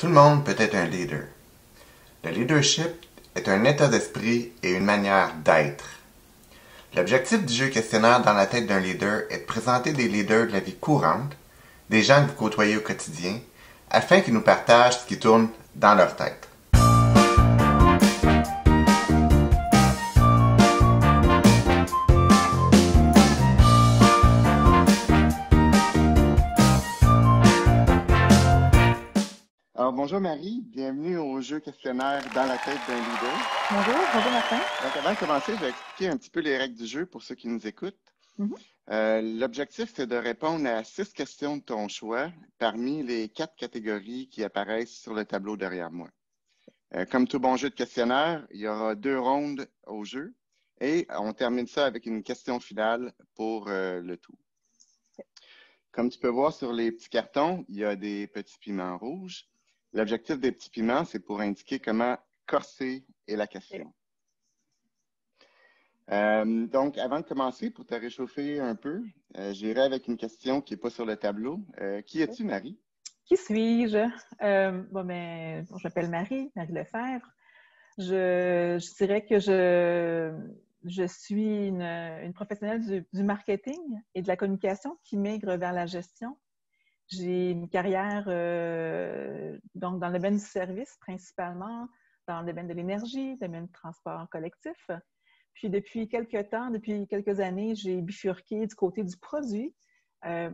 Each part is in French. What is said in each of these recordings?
Tout le monde peut être un leader. Le leadership est un état d'esprit et une manière d'être. L'objectif du jeu questionnaire dans la tête d'un leader est de présenter des leaders de la vie courante, des gens que vous côtoyez au quotidien, afin qu'ils nous partagent ce qui tourne dans leur tête. Alors, bonjour Marie, bienvenue au jeu questionnaire dans la tête d'un leader. Bonjour Martin. Donc, avant de commencer, je vais expliquer un petit peu les règles du jeu pour ceux qui nous écoutent. L'objectif, c'est de répondre à 6 questions de ton choix parmi les 4 catégories qui apparaissent sur le tableau derrière moi. Comme tout bon jeu de questionnaire, il y aura 2 rondes au jeu et on termine ça avec une question finale pour le tout. Comme tu peux voir sur les petits cartons, il y a des petits piments rouges. L'objectif des petits piments, c'est pour indiquer comment corser est la question. Donc, avant de commencer, pour te réchauffer un peu, j'irai avec une question qui n'est pas sur le tableau. Qui es-tu, Marie? Qui suis-je? Je m'appelle Marie Lefebvre. Je dirais que je suis une professionnelle du marketing et de la communication qui migre vers la gestion. J'ai une carrière donc dans le domaine du service principalement, dans le domaine de l'énergie, le domaine du transport collectif. Puis depuis quelques années, j'ai bifurqué du côté du produit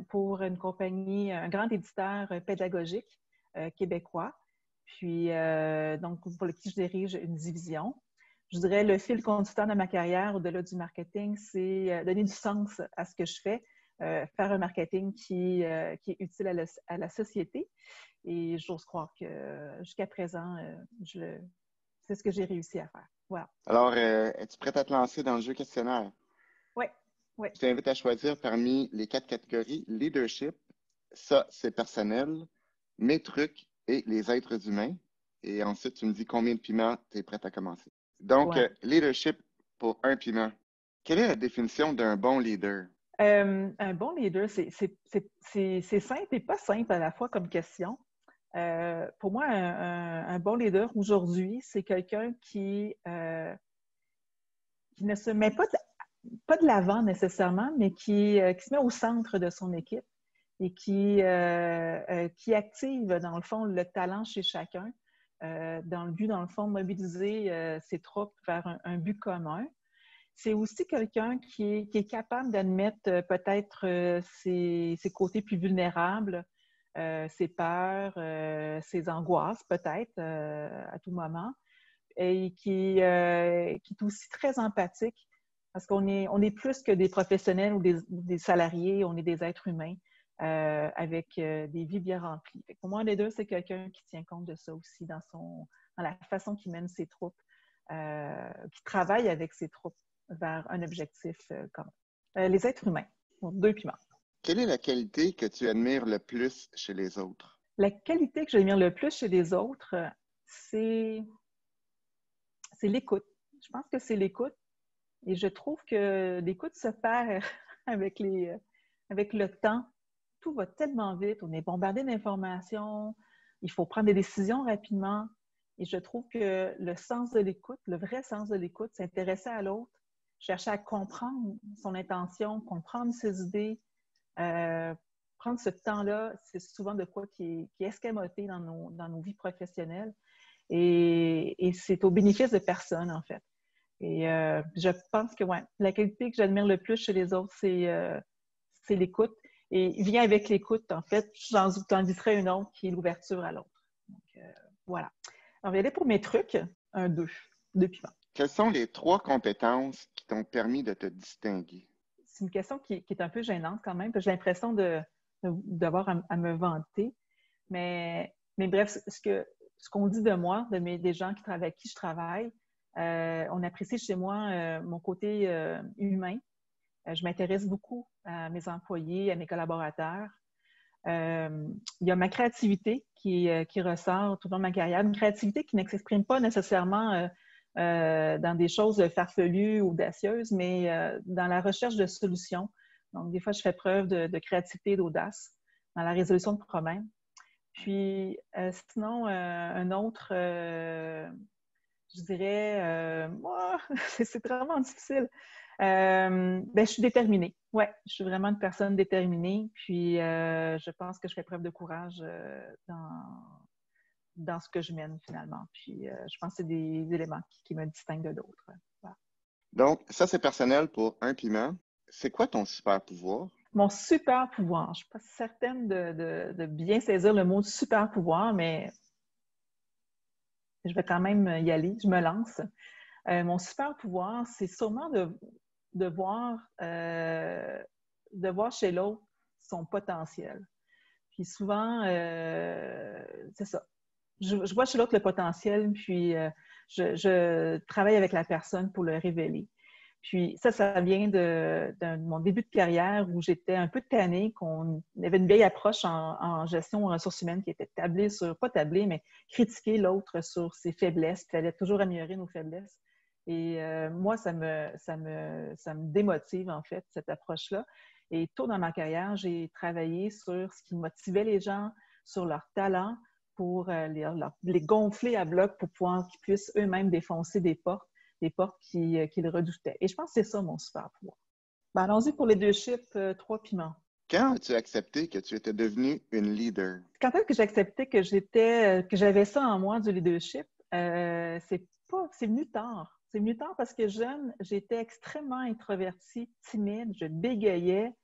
pour une compagnie, un grand éditeur pédagogique québécois. Puis donc pour lequel je dirige une division. Je dirais le fil conducteur de ma carrière au-delà du marketing, c'est donner du sens à ce que je fais. Faire un marketing qui est utile à la société. Et j'ose croire que jusqu'à présent, c'est ce que j'ai réussi à faire. Voilà. Alors, es-tu prête à te lancer dans le jeu questionnaire? Oui. Je t'invite à choisir parmi les 4 catégories leadership, ça c'est personnel, mes trucs et les êtres humains. Et ensuite, tu me dis combien de piments tu es prête à commencer. Donc, leadership pour 1 piment. Quelle est la définition d'un bon leader? Un bon leader, c'est simple et pas simple à la fois comme question. Pour moi, un bon leader aujourd'hui, c'est quelqu'un qui ne se met pas de l'avant nécessairement, mais qui se met au centre de son équipe et qui active, dans le fond, le talent chez chacun dans le but, dans le fond, de mobiliser ses troupes vers un but commun. C'est aussi quelqu'un qui est capable d'admettre peut-être ses côtés plus vulnérables, ses peurs, ses angoisses peut-être à tout moment, et qui est aussi très empathique parce qu'on est plus que des professionnels ou des salariés, on est des êtres humains avec des vies bien remplies. Pour moi, les deux, c'est quelqu'un qui tient compte de ça aussi dans la façon qu'il mène ses troupes, qui travaille avec ses troupes vers un objectif commun. Les êtres humains, 2 piments. Quelle est la qualité que tu admires le plus chez les autres? La qualité que j'admire le plus chez les autres, c'est l'écoute. Je pense que c'est l'écoute. Et je trouve que l'écoute se perd avec le temps. Tout va tellement vite. On est bombardé d'informations. Il faut prendre des décisions rapidement. Et je trouve que le sens de l'écoute, le vrai sens de l'écoute, s'intéresser à l'autre, chercher à comprendre son intention, comprendre ses idées, prendre ce temps-là, c'est souvent de quoi qui est escamoté dans nos vies professionnelles. Et c'est au bénéfice de personne, en fait. Et je pense que la qualité que j'admire le plus chez les autres, c'est l'écoute. Et vient avec l'écoute, en fait, j'en inviterai une autre qui est l'ouverture à l'autre. Donc, voilà. Alors, je vais aller pour mes trucs. 2 piments. Quelles sont les 3 compétences qui t'ont permis de te distinguer? C'est une question qui est un peu gênante quand même, parce que j'ai l'impression d'avoir à me vanter. Mais bref, ce qu'on dit de moi, des gens avec qui je travaille, on apprécie chez moi mon côté humain. Je m'intéresse beaucoup à mes employés, à mes collaborateurs. Il y a ma créativité qui ressort tout au long de ma carrière. Une créativité qui ne s'exprime pas nécessairement dans des choses farfelues ou audacieuses, mais dans la recherche de solutions. Donc, des fois, je fais preuve de créativité et d'audace dans la résolution de problèmes. Puis, sinon, un autre, je dirais, moi, c'est vraiment difficile. Je suis déterminée. Oui, je suis vraiment une personne déterminée. Puis, je pense que je fais preuve de courage dans ce que je mène, finalement. Puis, je pense que c'est des éléments qui me distinguent de d'autres. Voilà. Donc, ça, c'est personnel pour un piment. C'est quoi ton super pouvoir? Mon super pouvoir. Je ne suis pas certaine de bien saisir le mot super pouvoir, mais je vais quand même y aller. Je me lance. Mon super pouvoir, c'est sûrement de voir chez l'autre son potentiel. Puis souvent, c'est ça. Je vois chez l'autre le potentiel, puis je travaille avec la personne pour le révéler. Puis ça vient de mon début de carrière où j'étais un peu tannée, qu'on avait une vieille approche en gestion aux ressources humaines qui était pas tablée, mais critiquer l'autre sur ses faiblesses. Il fallait toujours améliorer nos faiblesses. Et moi, ça me démotive, en fait, cette approche-là. Et tôt dans ma carrière, j'ai travaillé sur ce qui motivait les gens, sur leurs talents, pour les gonfler à bloc pour pouvoir qu'ils puissent eux-mêmes défoncer des portes qu'ils redoutaient. Et je pense que c'est ça mon super pouvoir. Ben, allons-y pour les leadership, 3 piments. Quand as-tu accepté que tu étais devenue une leader? Quand est-ce que j'ai accepté que j'avais ça en moi, du leadership? C'est venu tard. C'est venu tard parce que jeune, j'étais extrêmement introvertie, timide, je bégayais.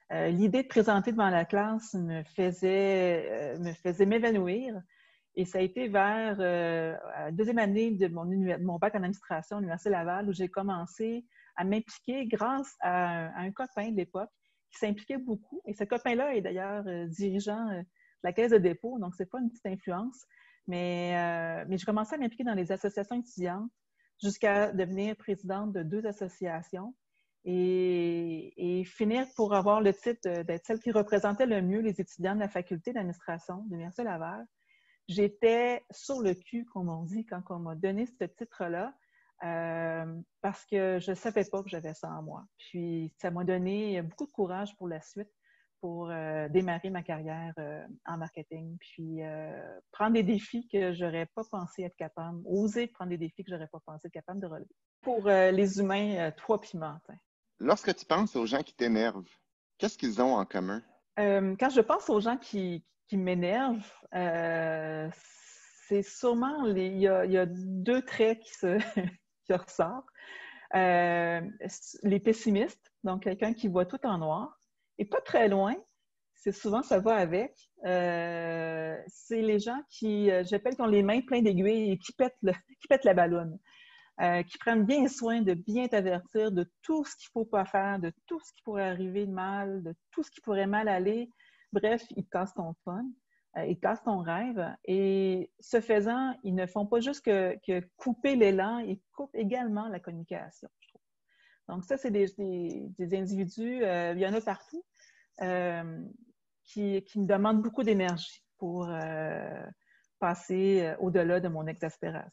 L'idée de présenter devant la classe me faisait m'évanouir. Et ça a été vers la deuxième année de mon bac en administration à l'Université Laval où j'ai commencé à m'impliquer grâce à un copain de l'époque qui s'impliquait beaucoup. Et ce copain-là est d'ailleurs dirigeant de la Caisse de dépôt, donc c'est pas une petite influence. Mais j'ai commencé à m'impliquer dans les associations étudiantes jusqu'à devenir présidente de 2 associations et finir pour avoir le titre d'être celle qui représentait le mieux les étudiants de la faculté d'administration de l'Université Laval. J'étais sur le cul, comme on dit, quand on m'a donné ce titre-là, parce que je ne savais pas que j'avais ça en moi. Puis, ça m'a donné beaucoup de courage pour la suite, pour démarrer ma carrière en marketing, puis prendre des défis que je n'aurais pas pensé être capable, oser prendre des défis que je n'aurais pas pensé être capable de relever. Pour les humains, 3 piments. Lorsque tu penses aux gens qui t'énervent, qu'est-ce qu'ils ont en commun? Quand je pense aux gens qui m'énervent, c'est sûrement il y a 2 traits qui ressortent. Les pessimistes, donc quelqu'un qui voit tout en noir, et pas très loin, c'est souvent ça va avec. C'est les gens j'appelle qui ont les mains pleines d'aiguilles et qui pètent la ballonne. Qui prennent bien soin de bien t'avertir de tout ce qu'il ne faut pas faire, de tout ce qui pourrait arriver de mal, de tout ce qui pourrait mal aller. Bref, ils te cassent ton fun, ils te cassent ton rêve. Et ce faisant, ils ne font pas juste que couper l'élan, ils coupent également la communication, je trouve. Donc ça, c'est des individus, il y en a partout, qui me demandent beaucoup d'énergie pour passer au-delà de mon exaspération.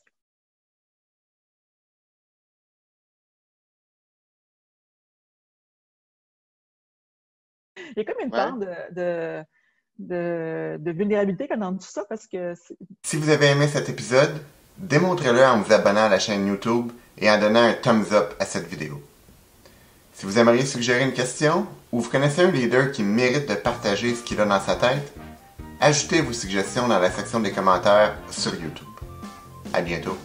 Il y a comme une part de vulnérabilité quand on dit tout ça parce que... Si vous avez aimé cet épisode, démontrez-le en vous abonnant à la chaîne YouTube et en donnant un thumbs up à cette vidéo. Si vous aimeriez suggérer une question ou vous connaissez un leader qui mérite de partager ce qu'il a dans sa tête, ajoutez vos suggestions dans la section des commentaires sur YouTube. À bientôt!